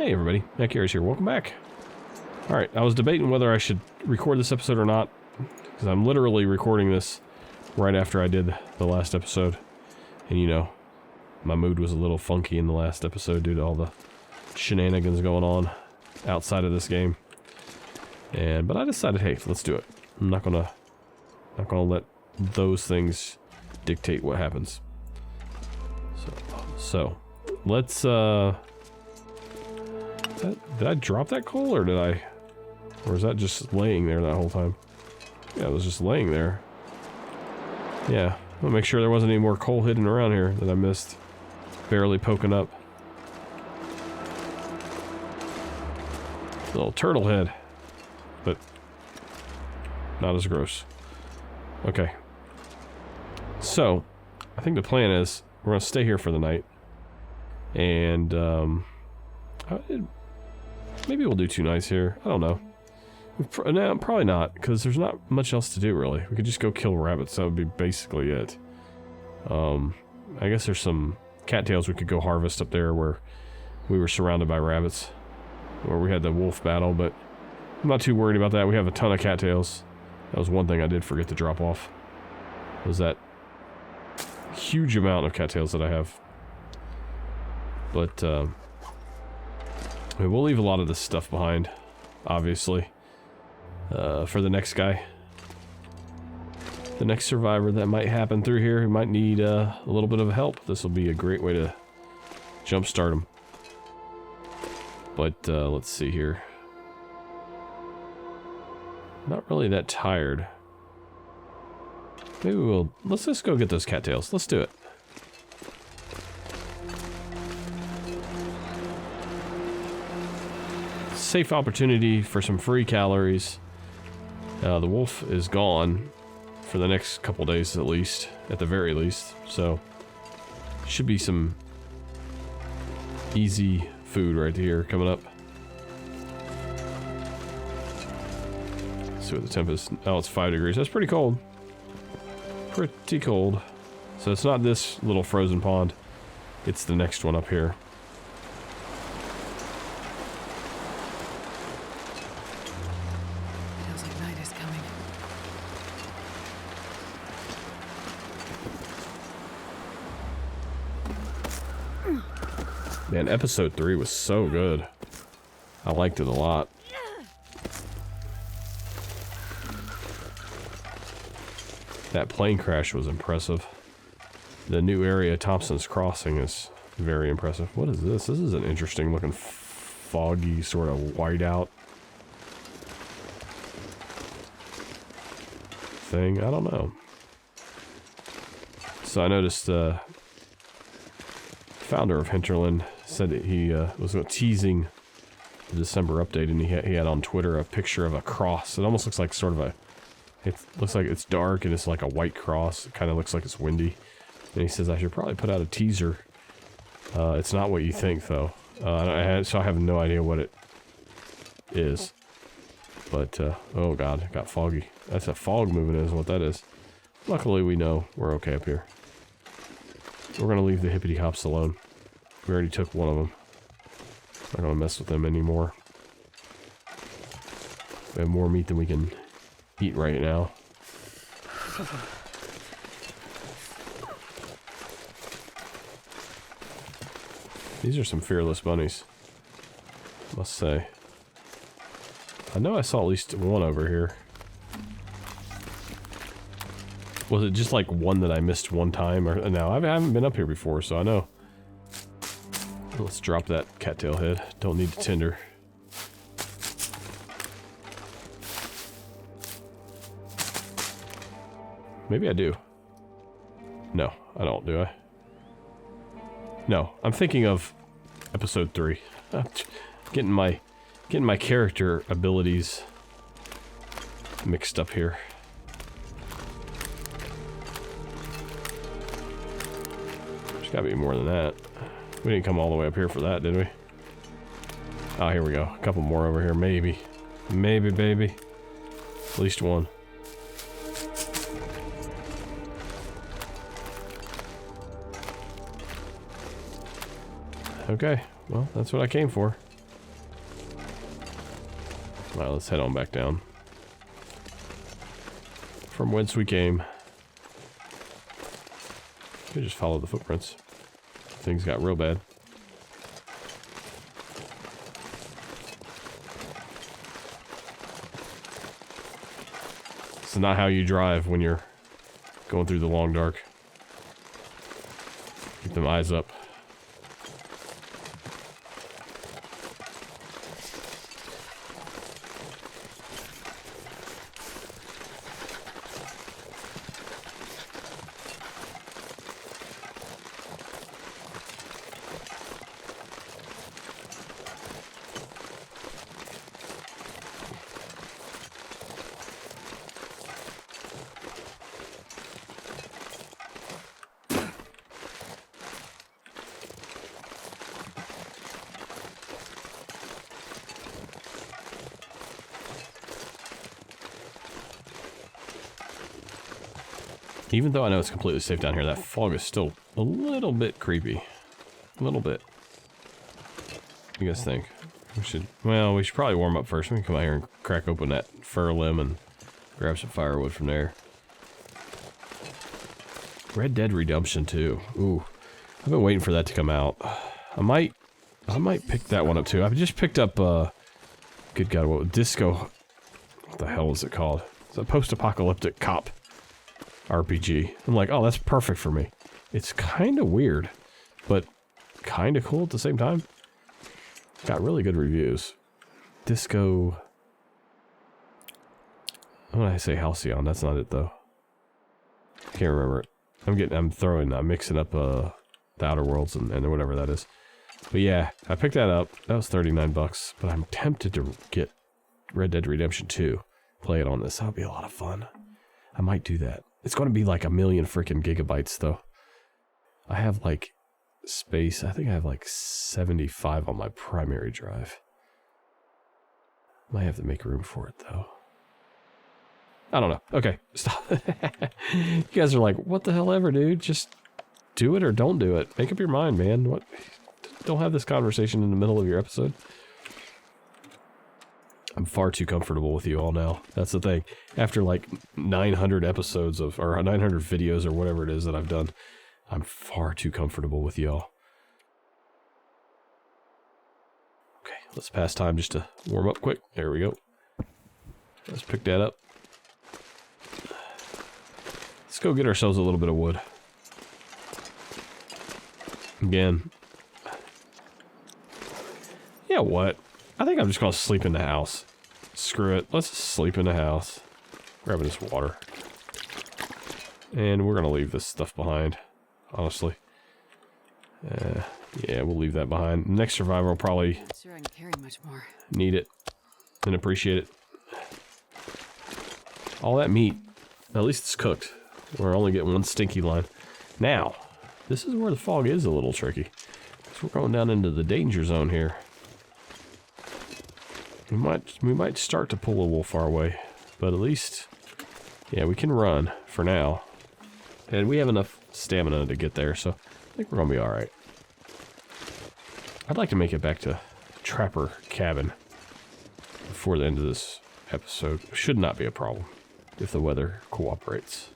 Hey everybody, Mac here. Welcome back. Alright, I was debating whether I should record this episode or not, because I'm literally recording this right after I did the last episode. And you know, my mood was a little funky in the last episode due to all the shenanigans going on outside of this game. But I decided, hey, let's do it. I'm not gonna let those things dictate what happens. So let's did I drop that coal, or is that just laying there that whole time? Yeah, it was just laying there. Yeah, I'm gonna make sure there wasn't any more coal hidden around here that I missed. Barely poking up. Little turtle head. But not as gross. Okay. So, I think the plan is we're gonna stay here for the night. And, maybe we'll do 2 nights here. I don't know. No, probably not, because there's not much else to do, really. We could just go kill rabbits. That would be basically it. I guess there's some cattails we could go harvest up there where we were surrounded by rabbits. Where we had the wolf battle, but I'm not too worried about that. We have a ton of cattails. That was one thing I did forget to drop off. Was that huge amount of cattails that I have. But, we'll leave a lot of this stuff behind, obviously, for the next guy. The next survivor that might happen through here, who might need a little bit of help. This will be a great way to jumpstart him. But, let's see here. Not really that tired. Maybe let's just go get those cattails. Let's do it. Safe opportunity for some free calories. The wolf is gone for the next couple days at least, at the very least. So, should be some easy food right here coming up. Let's see what the temp is. Oh, it's 5 degrees. That's pretty cold. Pretty cold. So it's not this little frozen pond. It's the next one up here. Feels like night is coming. Man, episode 3 was so good. I liked it a lot. That plane crash was impressive. The new area, Thompson's Crossing, is very impressive. What is this? This is an interesting looking foggy sort of whiteout thing. I don't know. So I noticed founder of Hinterland said that he was teasing the December update, and he had on Twitter a picture of a cross. It almost looks like sort of a... It looks like it's dark and it's like a white cross. It kind of looks like it's windy. And he says I should probably put out a teaser. It's not what you think, though. So I have no idea what it is. But, oh god, it got foggy. That's a fog moving is what that is. Luckily, we know we're okay up here. We're going to leave the hippity hops alone. We already took one of them. Not going to mess with them anymore. We have more meat than we can eat right now. These are some fearless bunnies, must say. I know I saw at least one over here. Was it just like one that I missed one time? Or no, I haven't been up here before, so I know. Let's drop that cattail head. Don't need the tinder. Maybe I do. No, I don't, do I? No, I'm thinking of episode 3. Getting my character abilities mixed up here. There's gotta be more than that. We didn't come all the way up here for that, did we? Oh, here we go. A couple more over here, maybe. Maybe, baby. At least one. Okay, well, that's what I came for. Well, let's head on back down. From whence we came. We just followed the footprints. Things got real bad. This is not how you drive when you're going through the long dark. Keep them eyes up. Even though I know it's completely safe down here, that fog is still a little bit creepy. A little bit. What do you guys think? We should probably warm up first. We can come out here and crack open that fir limb and grab some firewood from there. Red Dead Redemption 2. Ooh. I've been waiting for that to come out. I might pick that one up too. I've just picked up, good God, what, Disco... What the hell is it called? It's a post-apocalyptic cop RPG. I'm like, oh, that's perfect for me. It's kind of weird, but kind of cool at the same time. Got really good reviews. Disco... What did I say? Halcyon. That's not it, though. Can't remember it. I'm mixing up, the Outer Worlds and whatever that is. But yeah, I picked that up. That was 39 bucks, but I'm tempted to get Red Dead Redemption 2. Play it on this. That'll be a lot of fun. I might do that. It's going to be like 1,000,000 freaking gigabytes, though. I have, like, space. I think I have, like, 75 on my primary drive. Might have to make room for it, though. I don't know. Okay, stop. You guys are like, what the hell ever, dude? Just do it or don't do it. Make up your mind, man. What? Don't have this conversation in the middle of your episode. I'm far too comfortable with you all now. That's the thing. After like 900 episodes of, or 900 videos or whatever it is that I've done, I'm far too comfortable with y'all. Okay, let's pass time just to warm up quick. There we go. Let's pick that up. Let's go get ourselves a little bit of wood. Again. Yeah, what? I think I'm just gonna sleep in the house. Screw it. Let's sleep in the house. Grabbing this water. And we're gonna leave this stuff behind. Honestly. Yeah, we'll leave that behind. Next survivor will probably sure I can carry much more. Need it. And appreciate it. All that meat. At least it's cooked. We're only getting one stinky line. Now, this is where the fog is a little tricky. So we're going down into the danger zone here. We might start to pull a wolf our way, but at least, yeah, we can run for now. And we have enough stamina to get there, so I think we're gonna be alright. I'd like to make it back to Trapper Cabin before the end of this episode. Should not be a problem if the weather cooperates.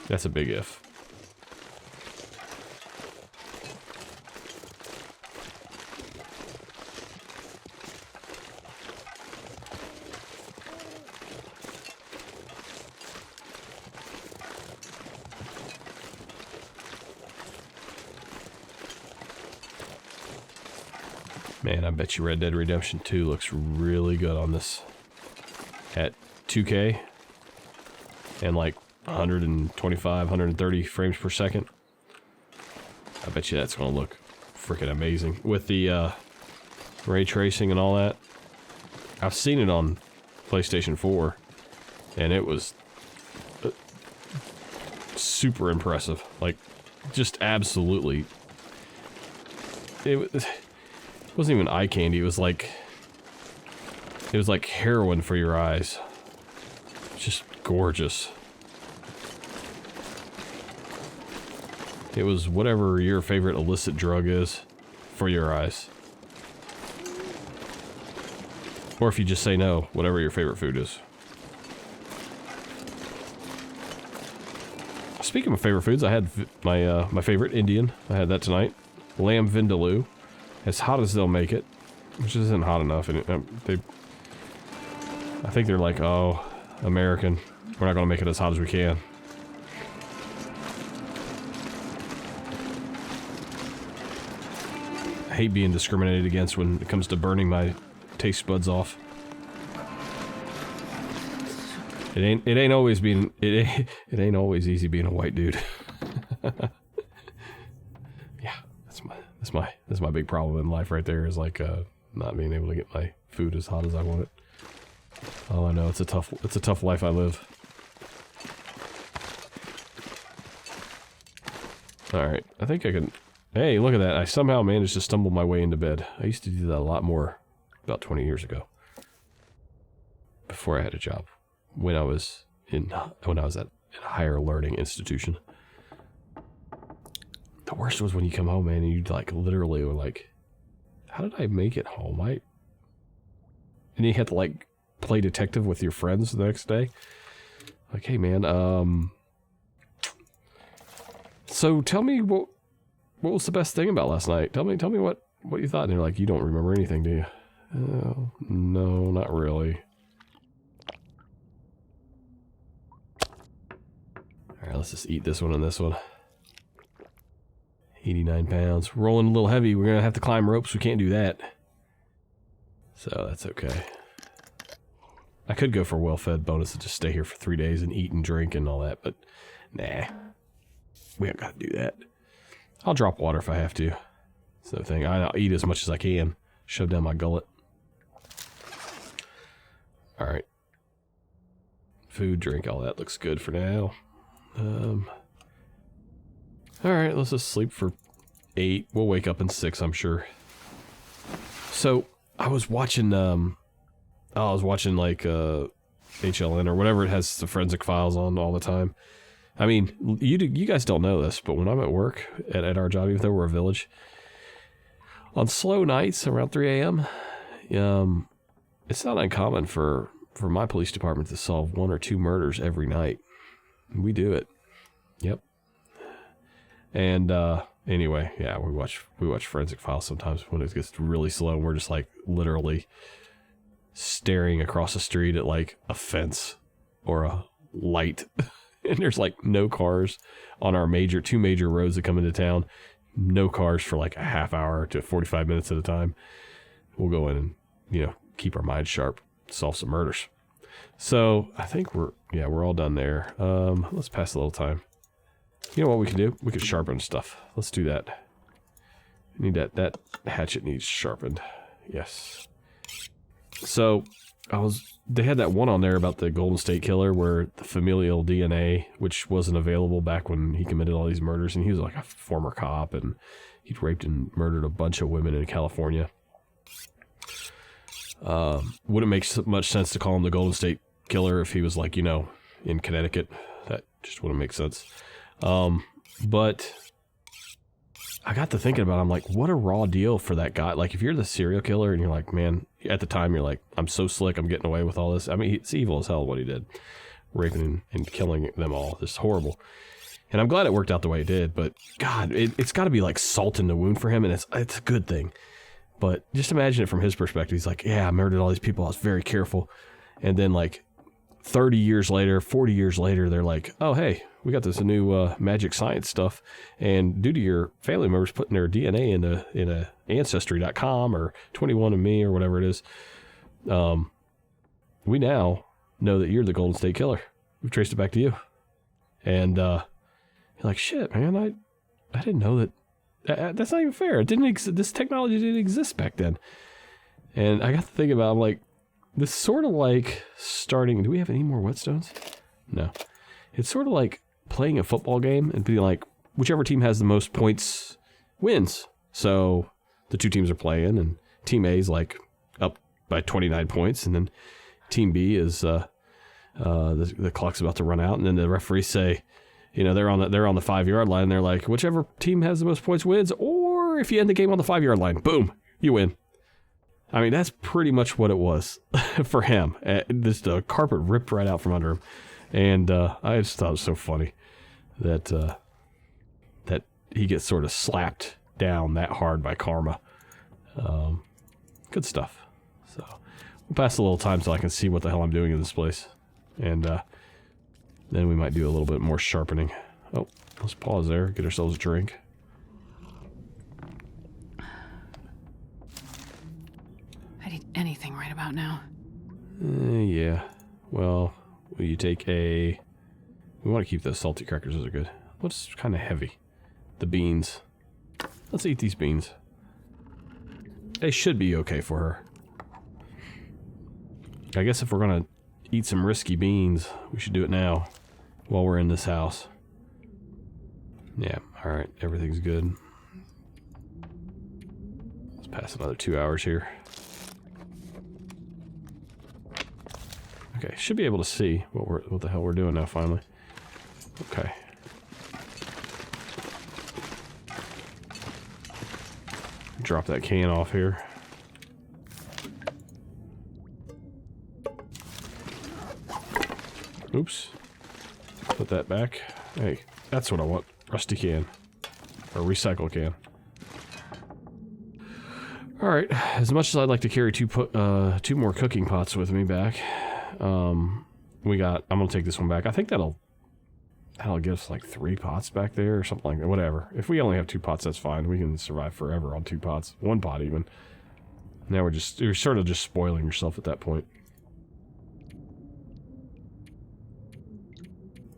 That's a big if. Man, I bet you Red Dead Redemption 2 looks really good on this. At 2K and like 125, 130 frames per second. I bet you that's gonna look freaking amazing. With the ray tracing and all that. I've seen it on PlayStation 4 and it was super impressive. Like, just absolutely. It wasn't even eye candy, it was like heroin for your eyes. Just gorgeous. It was whatever your favorite illicit drug is for your eyes. Or if you just say no, whatever your favorite food is. Speaking of favorite foods, I had my my favorite Indian. I had that tonight. Lamb vindaloo. As hot as they'll make it. Which isn't hot enough. And I think they're like, oh, American. We're not going to make it as hot as we can. I hate being discriminated against when it comes to burning my taste buds off. It ain't always easy being a white dude. Yeah, that's my big problem in life right there is like not being able to get my food as hot as I want it. Oh, I know it's a tough life I live. All right, I think I can. Hey, look at that! I somehow managed to stumble my way into bed. I used to do that a lot more about 20 years ago. Before I had a job, when I was at a higher learning institution. The worst was when you come home, man, and you like literally were like, "How did I make it home?" And you had to like play detective with your friends the next day. Like, hey, man, so tell me what was the best thing about last night? Tell me what you thought. And you're like, you don't remember anything, do you? Oh, no, not really. All right, let's just eat this one and this one. 89 pounds. Rolling a little heavy. We're going to have to climb ropes. We can't do that. So that's okay. I could go for well-fed bonus and just stay here for 3 days and eat and drink and all that, but nah. We ain't got to do that. I'll drop water if I have to. It's no thing. I'll eat as much as I can. Shove down my gullet. Alright. Food, drink, all that looks good for now. Alright, let's just sleep for 8. We'll wake up in 6, I'm sure. So, I was watching like, HLN or whatever it has the forensic files on all the time. I mean, you guys don't know this, but when I'm at work at our job, even though we're a village, on slow nights around 3 a.m., it's not uncommon for my police department to solve 1 or 2 murders every night. We do it. Yep. And anyway, yeah, we watch forensic files sometimes when it gets really slow. And we're just like literally staring across the street at like a fence or a light. And there's like no cars on our 2 major roads that come into town. No cars for like a half hour to 45 minutes at a time. We'll go in and, keep our minds sharp, solve some murders. So I think we're all done there. Let's pass a little time. You know what we can do? We could sharpen stuff. Let's do that. That hatchet needs sharpened. Yes. So they had that one on there about the Golden State Killer where the familial DNA, which wasn't available back when he committed all these murders, and he was like a former cop, and he'd raped and murdered a bunch of women in California. Wouldn't make much sense to call him the Golden State Killer if he was like, in Connecticut. That just wouldn't make sense. But I got to thinking about it, I'm like, what a raw deal for that guy. Like, if you're the serial killer and you're like, man, at the time you're like, I'm so slick, I'm getting away with all this. I mean, it's evil as hell what he did. Raping and killing them all. It's horrible. And I'm glad it worked out the way it did, but God, it's got to be like salt in the wound for him, and it's a good thing. But just imagine it from his perspective. He's like, yeah, I murdered all these people. I was very careful. And then like 30 years later, 40 years later, they're like, oh, hey, we got this new magic science stuff. And due to your family members putting their DNA in a Ancestry.com or 21andMe or whatever it is, we now know that you're the Golden State Killer. We've traced it back to you. And you're like, shit, man, I didn't know that. That's not even fair. It didn't this technology didn't exist back then. And I got to think about it, I'm like, this is sort of like starting. Do we have any more whetstones? No. It's sort of like playing a football game and being like, whichever team has the most points wins. So the 2 teams are playing, and Team A is like up by 29 points, and then Team B is the clock's about to run out, and then the referees say, they're on the 5-yard line. And they're like, whichever team has the most points wins, or if you end the game on the 5-yard line, boom, you win. I mean, that's pretty much what it was for him. This carpet ripped right out from under him. And I just thought it was so funny that that he gets sort of slapped down that hard by karma. Good stuff. So we'll pass a little time so I can see what the hell I'm doing in this place. And then we might do a little bit more sharpening. Oh, let's pause there, get ourselves a drink. I'd eat anything right about now. Yeah. Well, will you take a... We want to keep those salty crackers, those are good. What's kind of heavy? The beans. Let's eat these beans. They should be okay for her. I guess if we're gonna eat some risky beans, we should do it now, while we're in this house. Yeah, alright, everything's good. Let's pass another 2 hours here. Okay, should be able to see what the hell we're doing now, finally. Okay. Drop that can off here. Oops. Put that back. Hey, that's what I want. Rusty can. Or recycle can. Alright, as much as I'd like to carry two more cooking pots with me back, I'm gonna take this one back. I think that'll give us like 3 pots back there or something like that. Whatever. If we only have 2 pots, that's fine. We can survive forever on 2 pots. 1 pot even. Now you're sort of just spoiling yourself at that point.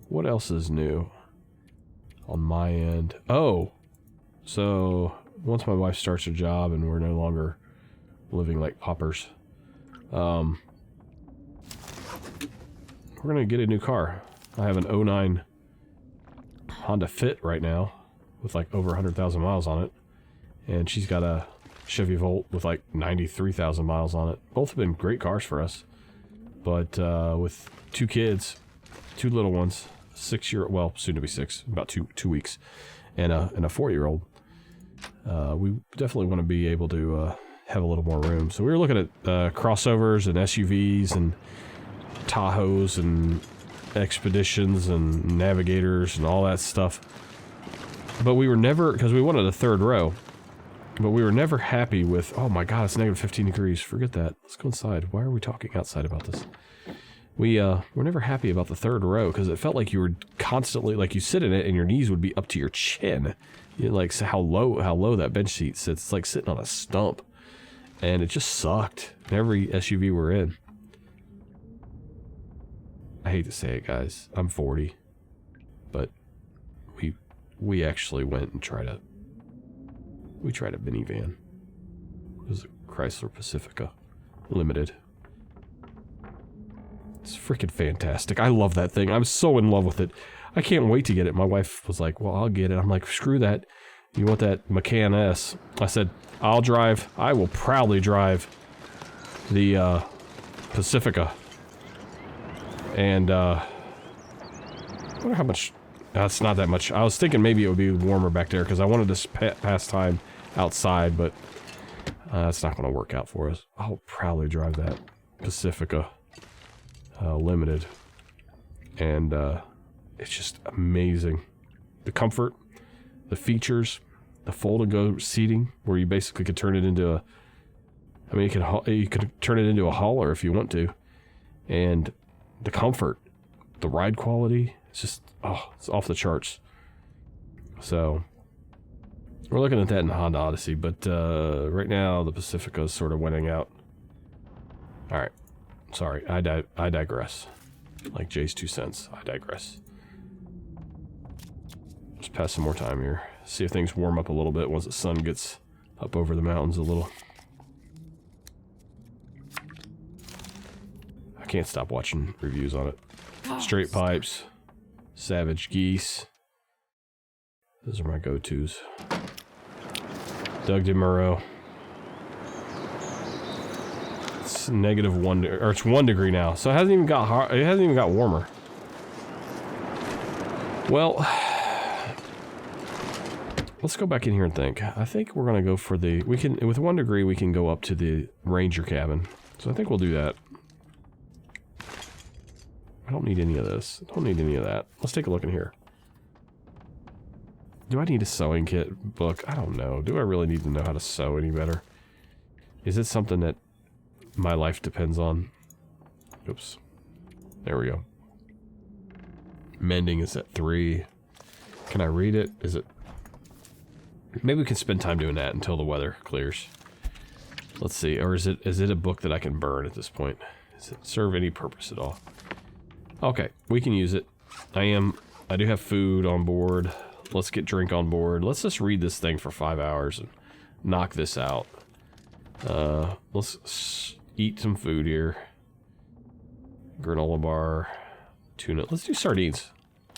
What else is new on my end? Oh, so once my wife starts her job and we're no longer living like paupers, we're gonna get a new car. I have an 09 Honda Fit right now with like over 100,000 miles on it, and she's got a Chevy Volt with like 93,000 miles on it. Both have been great cars for us, but with 2 kids, 2 little ones, 6-year, well, soon to be 6, about two weeks, and a 4-year-old, we definitely want to be able to have a little more room. So we were looking at crossovers and SUVs and Tahoes and Expeditions and Navigators and all that stuff, but we were never, because we wanted a 3rd row, but we were never happy with, oh my god, it's negative 15 degrees, forget that, let's go inside. Why are we talking outside about this? We were never happy about the 3rd row, because it felt like you were constantly, like you sit in it and your knees would be up to your chin. You know, like how low that bench seat sits. It's like sitting on a stump, and it just sucked. Every SUV we're in. I hate to say it, guys. I'm 40, but we actually went and tried a minivan. It was a Chrysler Pacifica Limited. It's freaking fantastic. I love that thing. I'm so in love with it. I can't wait to get it. My wife was like, well, I'll get it. I'm like, screw that. You want that Macan S? I said, I'll drive. I will proudly drive the Pacifica. And I wonder how much... That's not that much. I was thinking maybe it would be warmer back there because I wanted to pass time outside, but that's not going to work out for us. I'll proudly drive that Pacifica Limited. And it's just amazing. The comfort, the features, the fold-and-go seating, where you basically could turn it into a... I mean, you could turn it into a hauler if you want to. And the comfort, the ride quality, it's just, oh, it's off the charts. So, we're looking at that in the Honda Odyssey, but right now the Pacifica is sort of winning out. Alright, sorry, I digress. Like Jay's 2 cents, I digress. Just pass some more time here. See if things warm up a little bit once the sun gets up over the mountains a little. I can't stop watching reviews on it. Straight pipes, Savage Geese. Those are my go-tos. Doug DeMuro. It's -1, or it's 1 degree now, so it hasn't even got hot. It hasn't even got warmer. Well, Let's go back in here and think. I think we're going to go for the... We can, with 1 degree, we can go up to the ranger cabin. So I think we'll do that. I don't need any of this. I don't need any of that. Let's take a look in here. Do I need a sewing kit book? I don't know. Do I really need to know how to sew any better? Is it something that my life depends on? Oops. There we go. Mending is at 3. Can I read it? Is it... Maybe we can spend time doing that until the weather clears. Let's see. Or is it a book that I can burn at this point? Does it serve any purpose at all? Okay, we can use it. I do have food on board. Let's get drink on board. Let's just read this thing for 5 hours and knock this out. Let's eat some food here. Granola bar, tuna. Let's do sardines.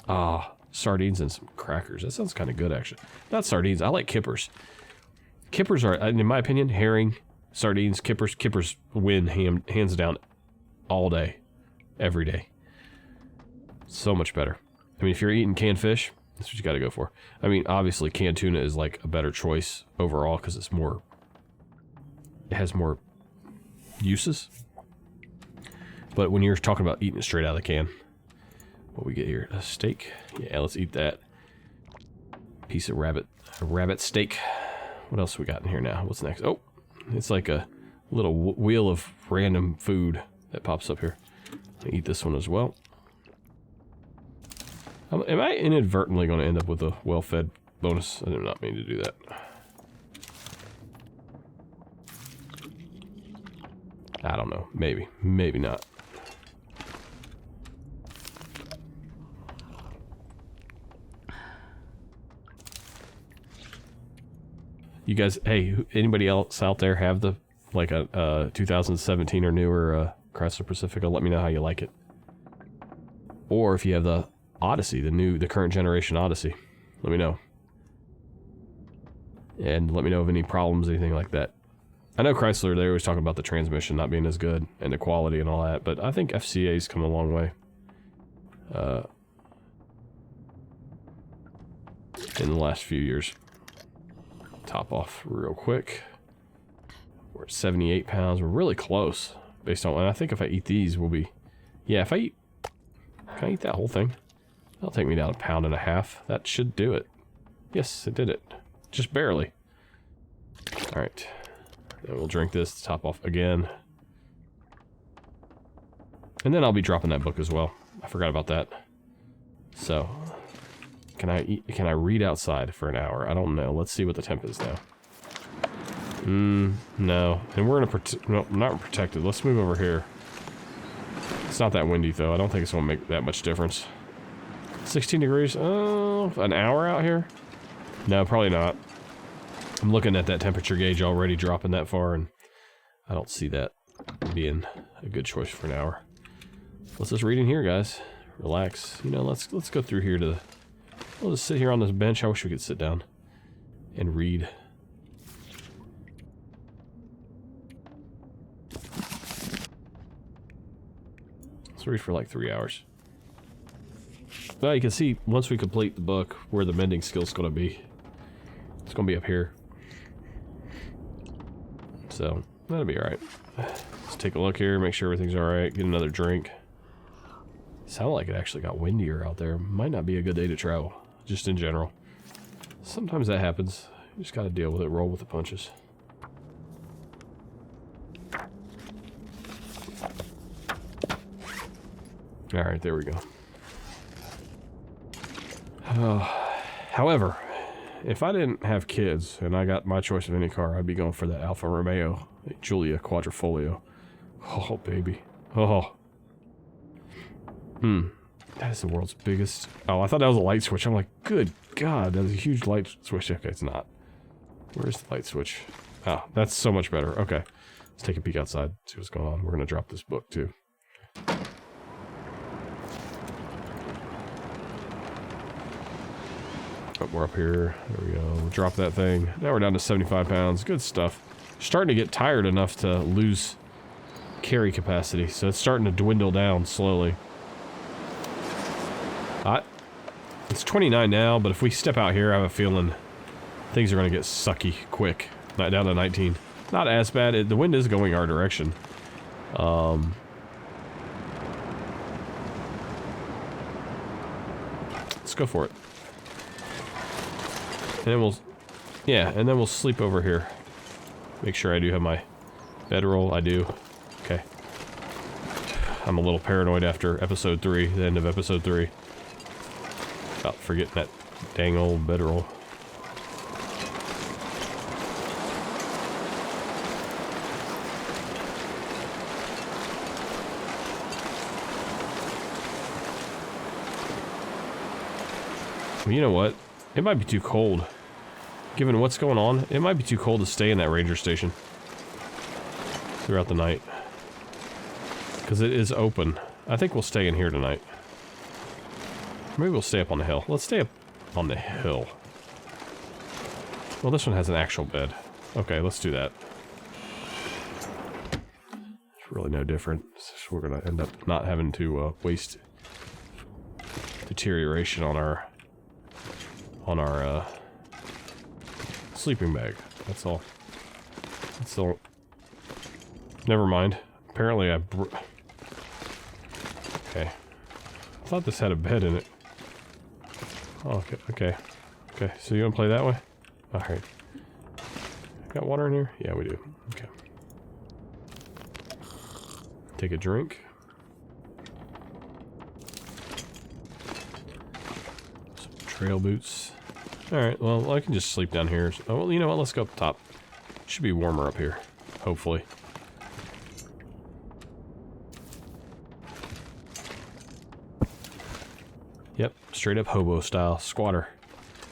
Ah, sardines and some crackers. That sounds kind of good, actually. Not sardines. I like kippers. Kippers are, in my opinion, herring, sardines, kippers. Kippers win hands down all day, every day. So much better. I mean, if you're eating canned fish, that's what you got to go for. I mean, obviously, canned tuna is like a better choice overall because it's more... It has more uses. But when you're talking about eating it straight out of the can, what we get here? A steak? Yeah, let's eat that. Piece of a rabbit steak. What else we got in here now? What's next? Oh, it's like a little wheel of random food that pops up here. I eat this one as well. Am I inadvertently going to end up with a well-fed bonus? I did not mean to do that. I don't know. Maybe. Maybe not. You guys, hey, anybody else out there have the, like a 2017 or newer Chrysler Pacifica? Let me know how you like it. Or if you have the Odyssey, the current generation Odyssey, let me know. And let me know of any problems, anything like that. I know Chrysler, they always talk about the transmission not being as good and the quality and all that, but I think FCA's come a long way. In the last few years. Top off real quick. We're at 78 pounds. We're really close based on, and I think if I eat these, we'll be, yeah, if I eat, can I eat that whole thing? That'll take me down 1.5 pounds. That should do it. Yes, it did it. Just barely. All right. Then we'll drink this, top off again. And then I'll be dropping that book as well. I forgot about that. So, can I read outside for an hour? I don't know. Let's see what the temp is now. No. And we're gonna no, not protected. Let's move over here. It's not that windy though. I don't think it's gonna make that much difference. 16 degrees? Oh, an hour out here? No, probably not. I'm looking at that temperature gauge already dropping that far, and I don't see that being a good choice for an hour. Let's just read in here, guys. Relax. You know, let's go through here to... We'll just sit here on this bench. I wish we could sit down and read. Let's read for like 3 hours. Well, you can see once we complete the book where the mending skill's going to be. It's going to be up here. So, that'll be alright. Let's take a look here, make sure everything's alright, get another drink. Sounded like it actually got windier out there. Might not be a good day to travel, just in general. Sometimes that happens. You just gotta deal with it, roll with the punches. Alright, there we go. However, if I didn't have kids and I got my choice of any car, I'd be going for the Alfa Romeo Giulia Quadrifoglio. Oh, baby. Oh. That is the world's biggest... Oh, I thought that was a light switch. I'm like, good God, that is a huge light switch. Okay, it's not. Where's the light switch? Oh, that's so much better. Okay. Let's take a peek outside, see what's going on. We're going to drop this book, too. Oh, we're up here. There we go. We'll drop that thing. Now we're down to 75 pounds. Good stuff. Starting to get tired enough to lose carry capacity, so it's starting to dwindle down slowly. It's 29 now, but if we step out here, I have a feeling Things are going to get sucky quick. Not down to 19. Not as bad. The wind is going our direction. Let's go for it. And then we'll... Yeah, and then we'll sleep over here. Make sure I do have my bedroll. I do. Okay. I'm a little paranoid after episode 3, the end of episode 3. About forgetting that dang old bedroll. Well, you know what? It might be too cold. Given what's going on, it might be too cold to stay in that ranger station throughout the night. Because it is open. I think we'll stay in here tonight. Maybe we'll stay up on the hill. Let's stay up on the hill. Well, this one has an actual bed. Okay, let's do that. It's really no different. So we're going to end up not having to waste deterioration on our sleeping bag. That's all. That's all. Never mind. Apparently okay. I thought this had a bed in it. Oh, okay. Okay. Okay. So you want to play that way? Alright. Got water in here? Yeah, we do. Okay. Take a drink. Some trail boots. Alright, well, I can just sleep down here. Oh, well, you know what? Let's go up top. Should be warmer up here. Hopefully. Yep, straight up hobo style. Squatter.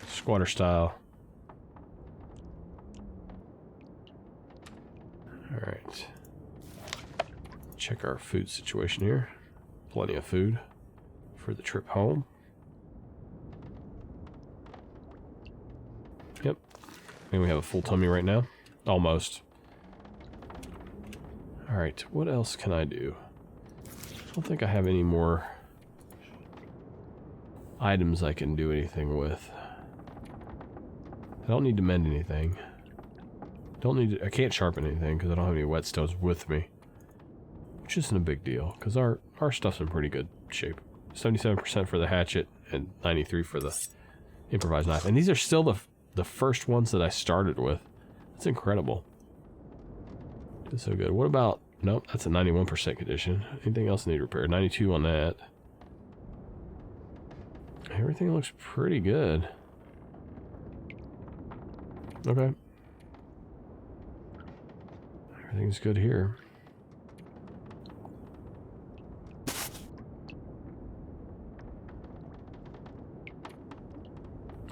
Squatter style. Alright. Check our food situation here. Plenty of food for the trip home. Yep. And we have a full tummy right now. Almost. Alright, what else can I do? I don't think I have any more items I can do anything with. I don't need to mend anything. I can't sharpen anything because I don't have any whetstones with me. Which isn't a big deal, because our stuff's in pretty good shape. 77% for the hatchet and 93% for the improvised knife. And these are still the first ones that I started with. That's incredible. It's so good. What about... Nope, that's a 91% condition. Anything else need repair? 92 on that. Everything looks pretty good. Okay. Everything's good here.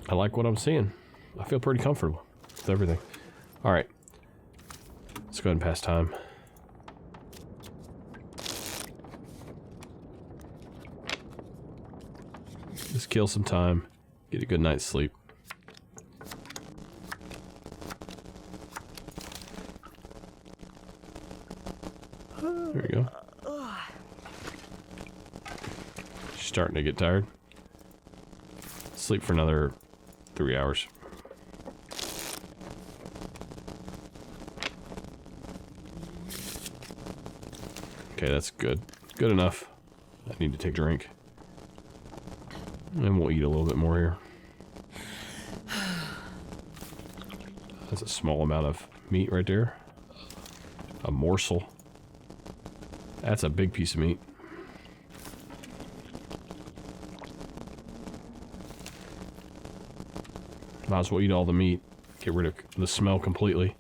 I like what I'm seeing. I feel pretty comfortable with everything. Alright. Let's go ahead and pass time. Just kill some time. Get a good night's sleep. There we go. She's starting to get tired. Sleep for another 3 hours. Okay, that's good. Good enough. I need to take a drink. And we'll eat a little bit more here. That's a small amount of meat right there. A morsel. That's a big piece of meat. Might as well eat all the meat. Get rid of the smell completely.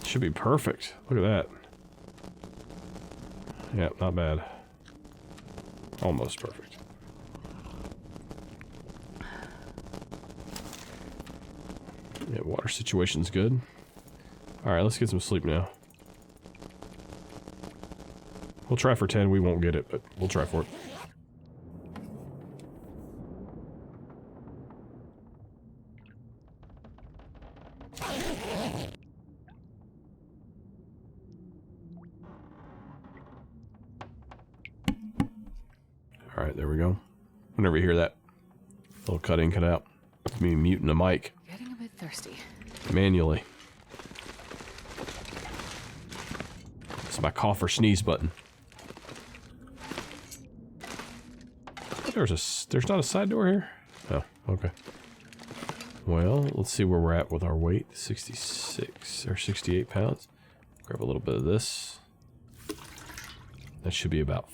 Should be perfect. Look at that. Yeah, not bad. Almost perfect. Yeah, water situation's good. Alright, let's get some sleep now. We'll try for 10. We won't get it, but we'll try for it. Alright, there we go. Whenever you hear that little cut in, cut out. It's me muting the mic. Getting a bit thirsty. Manually. It's my cough or sneeze button. There's not a side door here? Oh, okay. Well, let's see where we're at with our weight. 66 or 68 pounds. Grab a little bit of this. That should be about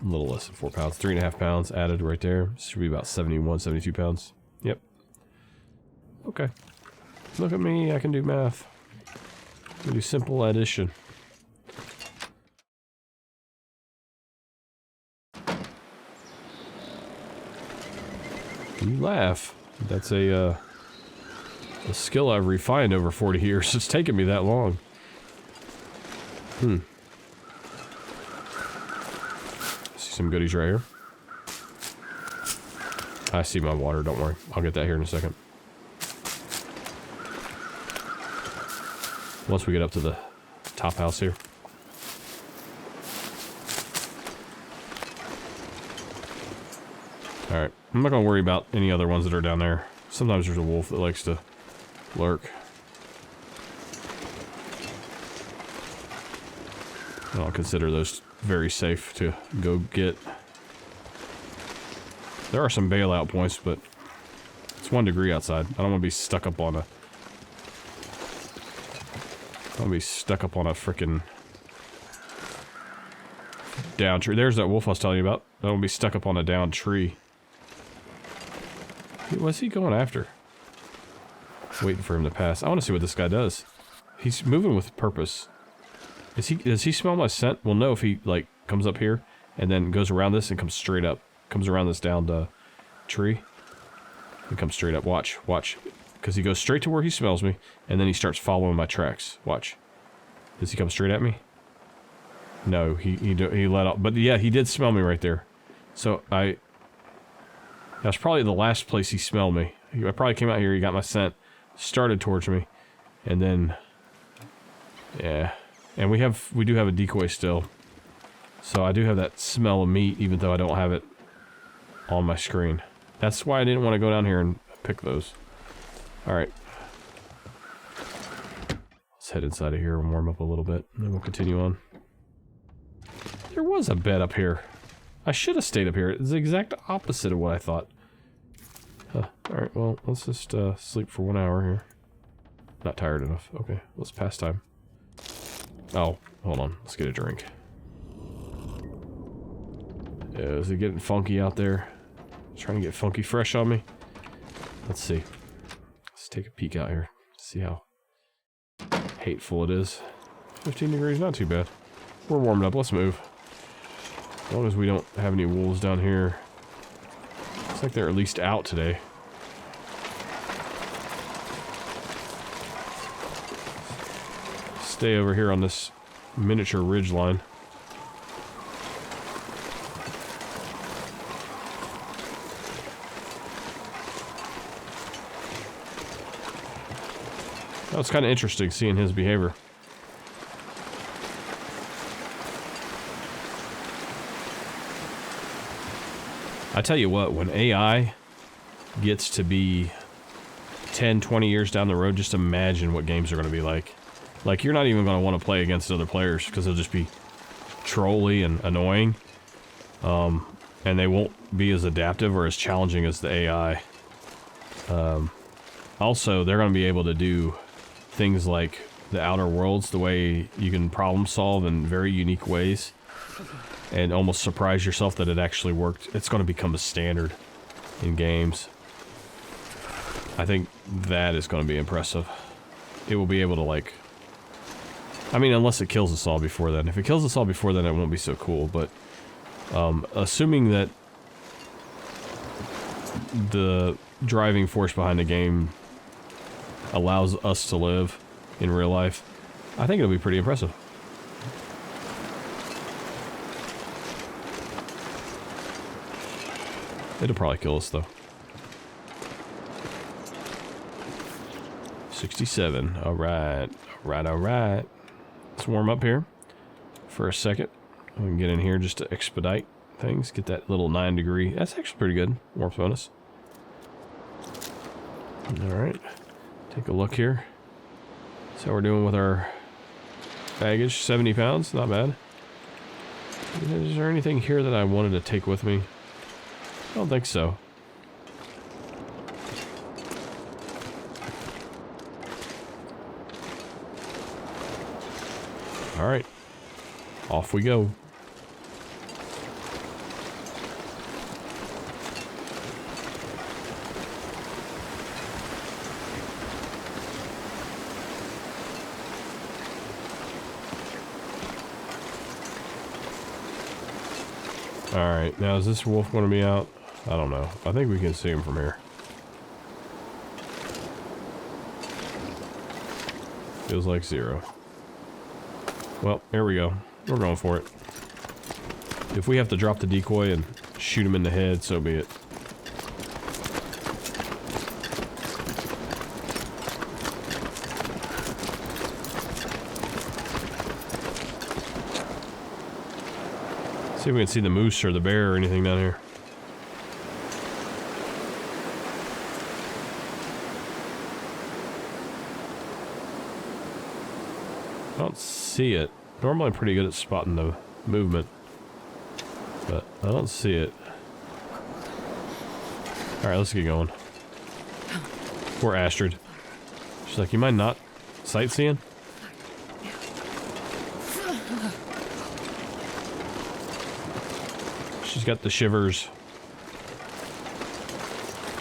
a little less than 4 pounds. 3.5 pounds added right there. Should be about 71, 72 pounds. Yep. Okay. Look at me, I can do math. I can do simple addition. You laugh. That's a skill I've refined over 40 years. It's taken me that long. See some goodies right here. I see my water, don't worry. I'll get that here in a second. Once we get up to the top house here. Alright, I'm not gonna worry about any other ones that are down there. Sometimes there's a wolf that likes to lurk. I'll consider those very safe to go get. There are some bailout points, but it's 1 degree outside. I don't want to be stuck up on a... I don't want to be stuck up on a frickin' down tree. There's that wolf I was telling you about. I don't want to be stuck up on a down tree. What's he going after? Waiting for him to pass. I want to see what this guy does. He's moving with purpose. Does he smell my scent? We'll know if he, like, comes up here and then goes around this and comes straight up. Comes around this downed tree. And comes straight up. Watch. Watch. Because he goes straight to where he smells me and then he starts following my tracks. Watch. Does he come straight at me? No, he let off. But yeah, he did smell me right there. So that's probably the last place he smelled me. I probably came out here, he got my scent, started towards me, and then, yeah. And we do have a decoy still. So I do have that smell of meat, even though I don't have it on my screen. That's why I didn't want to go down here and pick those. Alright. Let's head inside of here and warm up a little bit, and then we'll continue on. There was a bed up here. I should have stayed up here. It's the exact opposite of what I thought. Alright, well, let's just sleep for 1 hour here. Not tired enough. Okay, let's pass time. Oh, hold on. Let's get a drink. Is it getting funky out there? Trying to get funky fresh on me? Let's see. Let's take a peek out here. See how hateful it is. 15 degrees, not too bad. We're warming up. Let's move. As long as we don't have any wolves down here. Looks like they're at least out today. Stay over here on this miniature ridge line. That was kind of interesting seeing his behavior. I tell you what, when AI gets to be 10, 20 years down the road, just imagine what games are going to be like. Like, you're not even going to want to play against other players because they'll just be trolly and annoying. And they won't be as adaptive or as challenging as the AI. Also, they're going to be able to do things like the Outer Worlds, the way you can problem solve in very unique ways. And almost surprise yourself that it actually worked. It's going to become a standard in games. I think that is going to be impressive. It will be able to, like... I mean, unless it kills us all before then. If it kills us all before then, it won't be so cool, but... assuming that the driving force behind the game allows us to live in real life, I think it'll be pretty impressive. It'll probably kill us, though. 67. Alright. Alright, alright. Let's warm up here for a second. We can get in here just to expedite things. Get that little 9 degree. That's actually pretty good. Warmth bonus. Alright. Take a look here. See how we're doing with our baggage. 70 pounds, not bad. Is there anything here that I wanted to take with me? I don't think so. Alright. Off we go. Alright, now is this wolf going to be out? I don't know. I think we can see him from here. Feels like 0. Well, here we go. We're going for it. If we have to drop the decoy and shoot him in the head, so be it. See if we can see the moose or the bear or anything down here. I don't see it. Normally I'm pretty good at spotting the movement, but I don't see it. Alright, let's get going. Poor Astrid. She's like, you mind not sightseeing? She's got the shivers.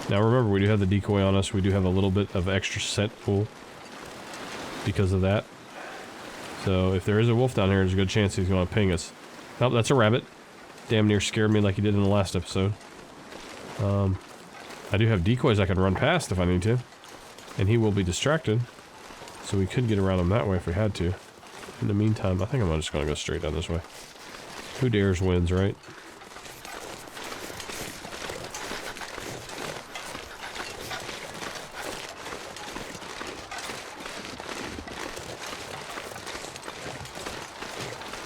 Now remember, we do have the decoy on us. We do have a little bit of extra scent pool because of that. So if there is a wolf down here, there's a good chance he's going to ping us. Oh, that's a rabbit. Damn near scared me like he did in the last episode. I do have decoys I can run past if I need to. And he will be distracted. So we could get around him that way if we had to. In the meantime, I think I'm just going to go straight down this way. Who dares wins, right?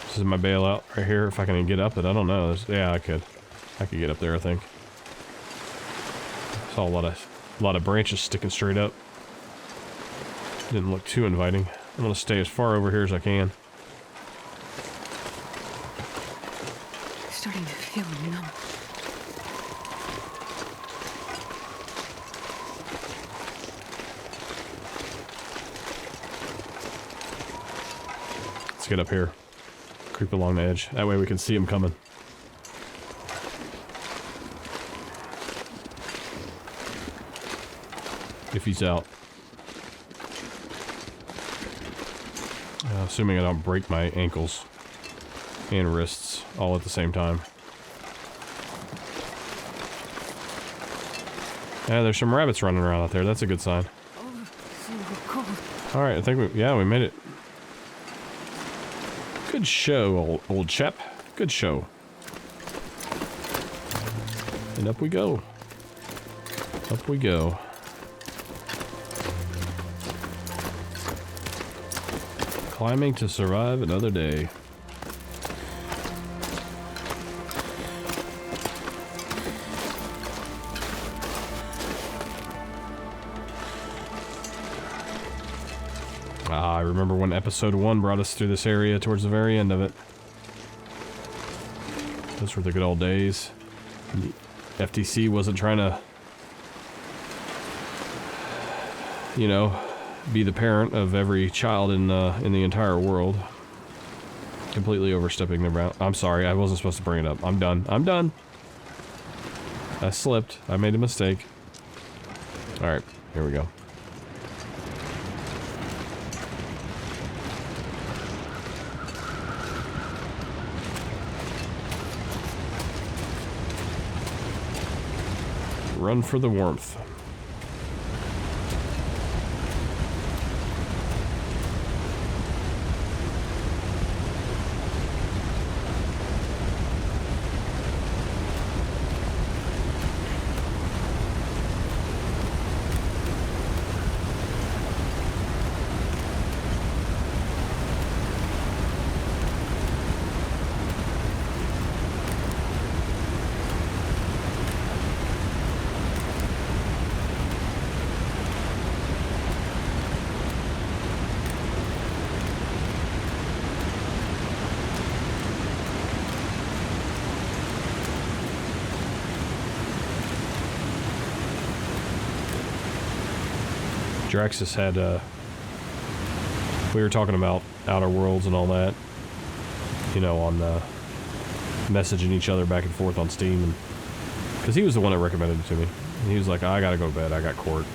This is my bailout right here. If I can get up it, I don't know. Yeah, I could get up there, I think. Saw a lot of branches sticking straight up. Didn't look too inviting. I'm gonna stay as far over here as I can. Starting to feel numb. Let's get up here. Creep along the edge. That way we can see him coming. If he's out. Assuming I don't break my ankles and wrists all at the same time. Yeah, there's some rabbits running around out there. That's a good sign. Oh, so cold. Alright, I think we made it. Good show, old chap. Good show. And up we go. Up we go. Climbing to survive another day. I remember when episode 1 brought us through this area towards the very end of it. Those were the good old days. The FTC wasn't trying to, you know, be the parent of every child in the entire world. Completely overstepping their bounds. I'm sorry, I wasn't supposed to bring it up. I'm done. I'm done. I slipped. I made a mistake. Alright, here we go. Run for the warmth. Draxus had, we were talking about Outer Worlds and all that, you know, on messaging each other back and forth on Steam, and because he was the one that recommended it to me. And he was like, I gotta go to bed, I got court.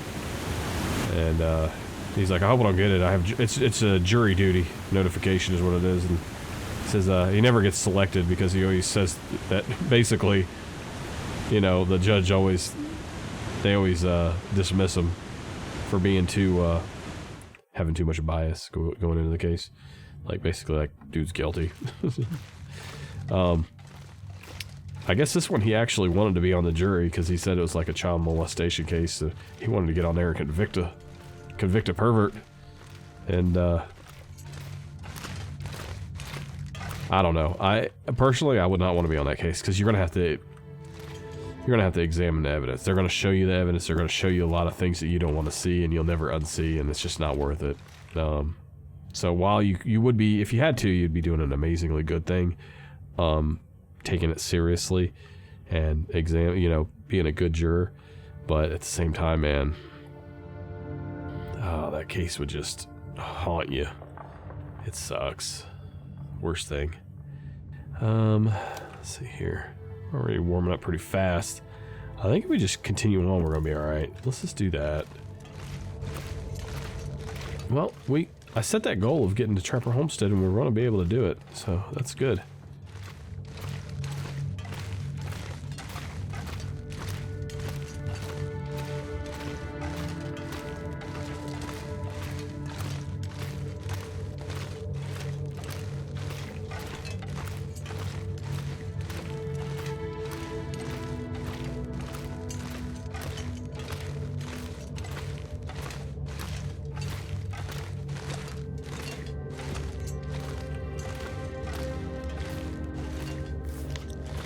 And he's like, I hope I don't get it. I have it's a jury duty notification is what it is. And he says he never gets selected because he always says that basically, you know, the judge they always dismiss him for being too having too much bias going into the case. Like basically like dude's guilty. I guess this one he actually wanted to be on the jury because he said it was like a child molestation case. So he wanted to get on there and convict a pervert. And I don't know. I personally would not want to be on that case because you're gonna have to examine the evidence. They're gonna show you the evidence. They're gonna show you a lot of things that you don't want to see and you'll never unsee, and it's just not worth it. So while you would be, if you had to, you'd be doing an amazingly good thing. Taking it seriously and being a good juror, but at the same time, man, that case would just haunt you. It sucks. Worst thing. Let's see here. We're already warming up pretty fast. I think if we just continue on, we're gonna be all right. Let's just do that. Well, I set that goal of getting to Trapper Homestead, and we're gonna be able to do it, so that's good.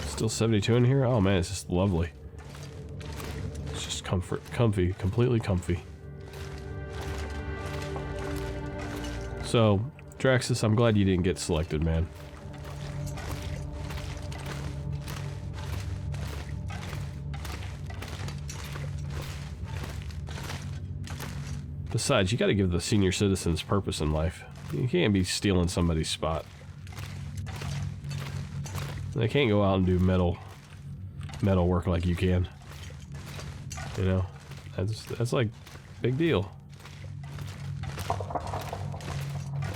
Still 72 in here? Oh man, it's just lovely. It's just comfy, completely comfy. So, Draxus, I'm glad you didn't get selected, man. Besides, you gotta give the senior citizens purpose in life. You can't be stealing somebody's spot. They can't go out and do metal work like you can. You know, that's like big deal.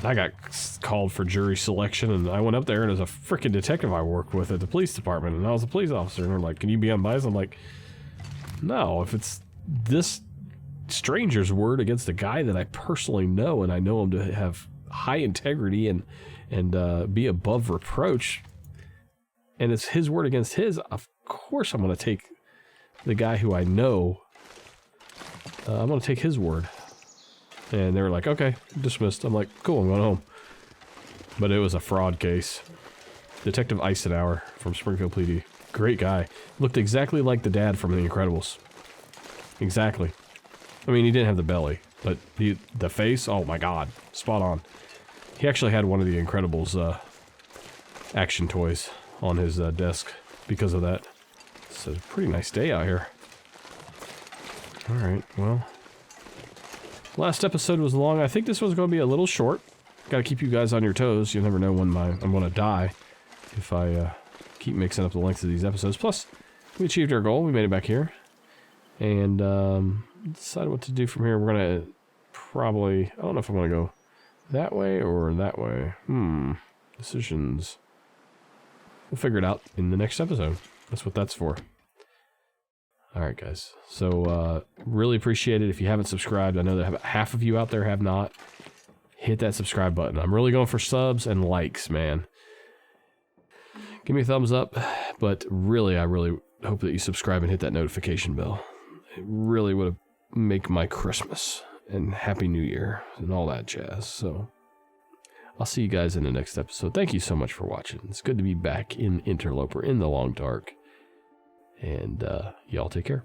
I got called for jury selection, and I went up there, and there's a freaking detective I worked with at the police department, and I was a police officer, and they're like, "Can you be unbiased?" I'm like, "No, if it's this stranger's word against a guy that I personally know, and I know him to have high integrity and be above reproach." And it's his word against his, of course I'm going to take the guy who I know. I'm going to take his word. And they were like, okay, dismissed. I'm like, cool, I'm going home. But it was a fraud case. Detective Eisenhower from Springfield PD. Great guy. Looked exactly like the dad from The Incredibles. Exactly. I mean, he didn't have the belly, but the face, oh my god, spot on. He actually had one of The Incredibles action toys on his desk because of that. It's a pretty nice day out here. Alright, well. Last episode was long. I think this one's going to be a little short. Gotta keep you guys on your toes. You never know when I'm going to die if I keep mixing up the length of these episodes. Plus, we achieved our goal. We made it back here. And decided what to do from here. We're going to probably... I don't know if I'm going to go that way or that way. Decisions. We'll figure it out in the next episode. That's what that's for. Alright, guys. So, really appreciate it. If you haven't subscribed, I know that half of you out there have not. Hit that subscribe button. I'm really going for subs and likes, man. Give me a thumbs up. But really, I really hope that you subscribe and hit that notification bell. It really would make my Christmas. And Happy New Year. And all that jazz. So... I'll see you guys in the next episode. Thank you so much for watching. It's good to be back in Interloper in the long dark. And y'all take care.